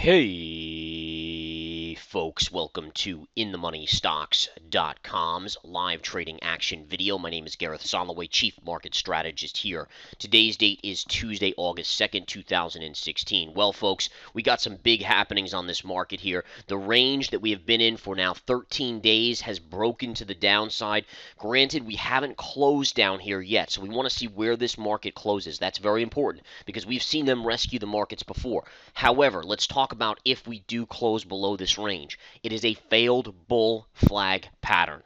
Hey, folks, welcome to InTheMoneyStocks.com's live trading action video. My name is Gareth Soloway, Chief Market Strategist here. Today's date is Tuesday, August 2nd, 2016. Well, folks, we got some big happenings on this market here. The range that we have been in for now 13 days has broken to the downside. Granted, we haven't closed down here yet, so we want to see where this market closes. That's very important because we've seen them rescue the markets before. However, let's talk about if we do close below this range. It is a failed bull flag pattern.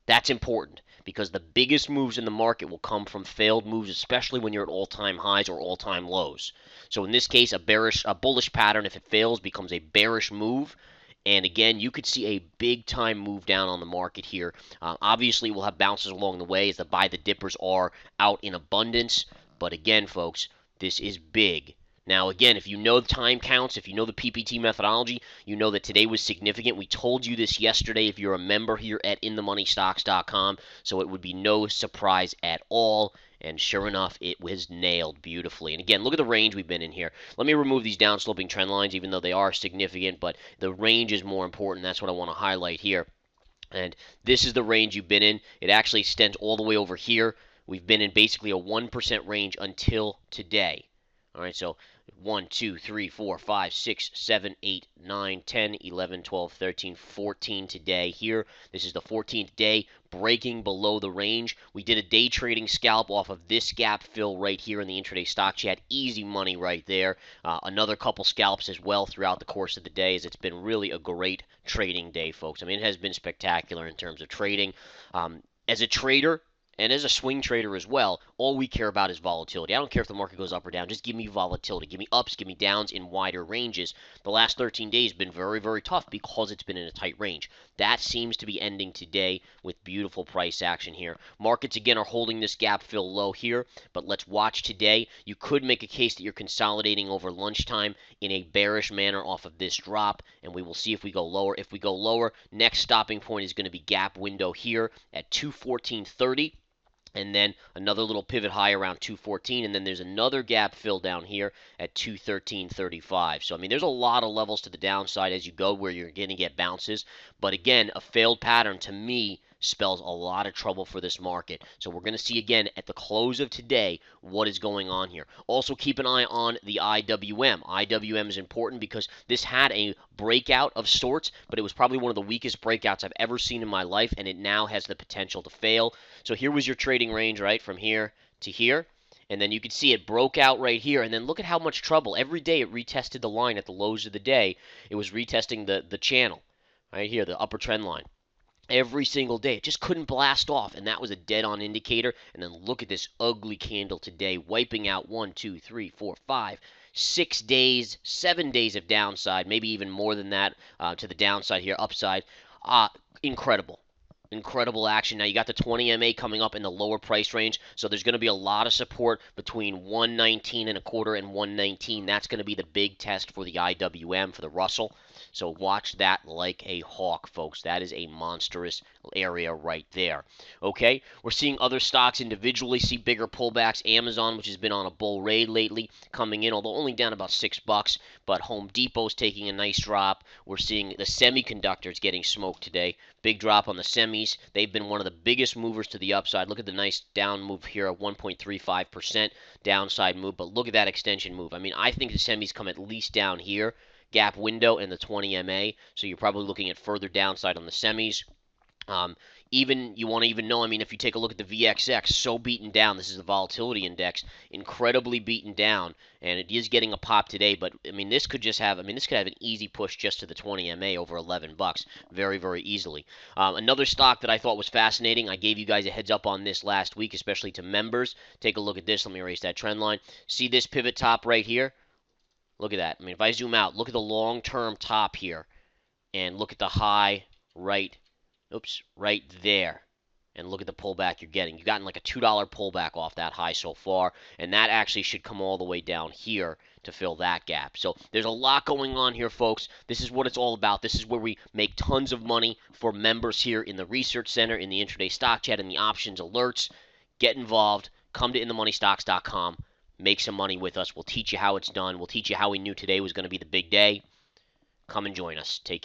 That's important because the biggest moves in the market will come from failed moves, especially when you're at all-time highs or all-time lows. So in this case, a bullish pattern, if it fails, becomes a bearish move. And again, you could see a big-time move down on the market here. Obviously, we'll have bounces along the way as the buy the dippers are out in abundance. But again, folks, this is big. Now, again, if you know the time counts, if you know the PPT methodology, you know that today was significant. We told you this yesterday if you're a member here at InTheMoneyStocks.com, so it would be no surprise at all. And sure enough, it was nailed beautifully. And again, look at the range we've been in here. Let me remove these downsloping trend lines, even though they are significant, but the range is more important. That's what I want to highlight here. And this is the range you've been in. It actually extends all the way over here. We've been in basically a 1% range until today. All right, so 1, 2, 3, 4, 5, 6, 7, 8, 9, 10, 11, 12, 13, 14 today here. This is the 14th day, breaking below the range. We did a day trading scalp off of this gap fill right here in the intraday stock chat. Easy money right there. Another couple scalps as well throughout the course of the day, as it's been really a great trading day, folks. I mean, it has been spectacular in terms of trading. As a trader, and as a swing trader as well, all we care about is volatility. I don't care if the market goes up or down. Just give me volatility. Give me ups, give me downs in wider ranges. The last 13 days have been very, very tough because it's been in a tight range. That seems to be ending today with beautiful price action here. Markets, again, are holding this gap fill low here, but let's watch today. You could make a case that you're consolidating over lunchtime in a bearish manner off of this drop, and we will see if we go lower. If we go lower, next stopping point is going to be gap window here at 214.30. And then another little pivot high around 214, and then there's another gap fill down here at 213.35. So, I mean, there's a lot of levels to the downside as you go where you're going to get bounces. But again, a failed pattern to me spells a lot of trouble for this market. So we're going to see again at the close of today what is going on here. Also keep an eye on the IWM. IWM is important because this had a breakout of sorts, but it was probably one of the weakest breakouts I've ever seen in my life, and it now has the potential to fail. So here was your trading range, right, from here to here. And then you can see it broke out right here. And then look at how much trouble. Every day it retested the line at the lows of the day. It was retesting the channel right here, the upper trend line. Every single day. It just couldn't blast off, and that was a dead-on indicator. And then look at this ugly candle today, wiping out 1, 2, 3, 4, 5, 6 days, 7 days of downside, maybe even more than that to the downside here, upside. Incredible. Incredible action. Now you got the 20 MA coming up in the lower price range, so there's going to be a lot of support between 119 and a quarter and 119. That's going to be the big test for the IWM, for the Russell. So watch that like a hawk, folks. That is a monstrous area right there. Okay, we're seeing other stocks individually see bigger pullbacks. Amazon, which has been on a bull raid lately, coming in, although only down about $6. But Home Depot's taking a nice drop. We're seeing the semiconductors getting smoked today. Big drop on the semis. They've been one of the biggest movers to the upside. Look at the nice down move here at 1.35% downside move. But look at that extension move. I mean, I think the semis come at least down here. Gap window and the 20 MA. So you're probably looking at further downside on the semis. You want to even know, I mean, if you take a look at the VXX, so beaten down. This is the volatility index, incredibly beaten down, and it is getting a pop today. But I mean, this could have an easy push just to the 20 MA over $11, very, very easily. Another stock that I thought was fascinating. I gave you guys a heads up on this last week, especially to members. Take a look at this. Let me erase that trend line. See this pivot top right here? Look at that. I mean, if I zoom out, look at the long-term top here, and look at the high right there. And look at the pullback you're getting. You've gotten like a $2 pullback off that high so far, and that actually should come all the way down here to fill that gap. So there's a lot going on here, folks. This is what it's all about. This is where we make tons of money for members here in the Research Center, in the Intraday Stock Chat, and the options alerts. Get involved. Come to InTheMoneyStocks.com. Make some money with us. We'll teach you how it's done. We'll teach you how we knew today was going to be the big day. Come and join us. Take care.